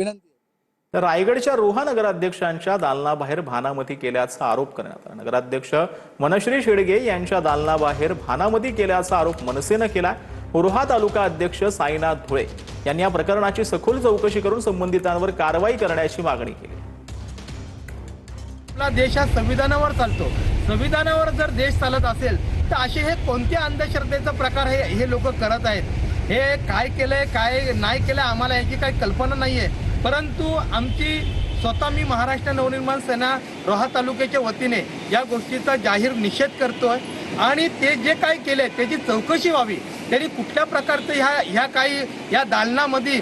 विनंती आहे. तर रायगडच्या रोहा नगराध्यक्षांच्या दालनाबाहेर भानामती केल्याचा आरोप करण्यात आला। नगराध्यक्ष मनश्री शेडगे यांच्या दालनाबाहेर भानामती केल्याचा आरोप मनसेने केला। रोहा तालुका अध्यक्ष साईनाथ धुळे यांनी या प्रकरणाची सखोल चौकशी करून संबंधितांवर कारवाई करण्याची मागणी केली। आपला देश हा संविधानावर चालतो। संविधानावर जर देश चालत असेल तर असे हे कोणत्या अंधश्रद्धेचा प्रकार हे लोक करत आहेत। हे काय केलंय काय नाही केलं आम्हाला याची काही कल्पना नाहीये, परंतु आमची स्वतः मी महाराष्ट्र नवनिर्माण सेना रोहा तालुक्याच्या वतीने या गोष्टीचा जाहीर निषेध करतोय आणि ते जे काही केले त्याची चौकशी व्हावी। त्यांनी कुठल्या प्रकारचं ह्या दालनामध्ये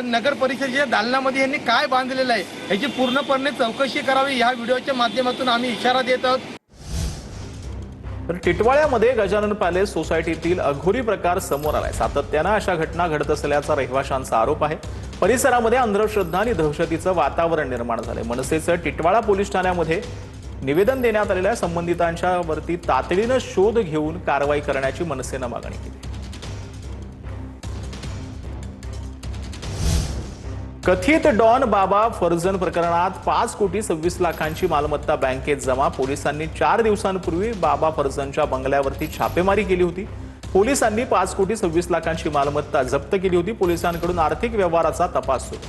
नगर परिषदेच्या दालनामध्ये यांनी काय बांधलेलं आहे याची पूर्णपणे चौकशी करावी। या व्हिडिओच्या माध्यमातून आम्ही इशारा देत आहोत। तर टिटवाळ्यामध्ये गजानन पॅलेस सोसायटीतील अघोरी प्रकार समोर आलाय। सातत्यानं अशा घटना घडत असल्याचा रहिवाशांचा आरोप आहे। परिसरामध्ये अंधश्रद्धा आणि दहशतीचं वातावरण निर्माण झालंय। मनसेचं टिटवाळा पोलीस ठाण्यामध्ये निवेदन देण्यात आलेलं आहे। संबंधितांच्या वरती तातडीनं शोध घेऊन कारवाई करण्याची मनसेनं मागणी केली। कथित डॉन बाबा फर्जन प्रकरणात 5,26,00,000ची मालमत्ता बँकेत जमा। पोलिसांनी 4 दिवसांपूर्वी बाबा फर्जनच्या बंगल्यावरती छापेमारी केली होती। पोलिसांनी 5,26,00,000ची मालमत्ता जप्त केली होती। पोलिसांकडून आर्थिक व्यवहाराचा तपास सुरू।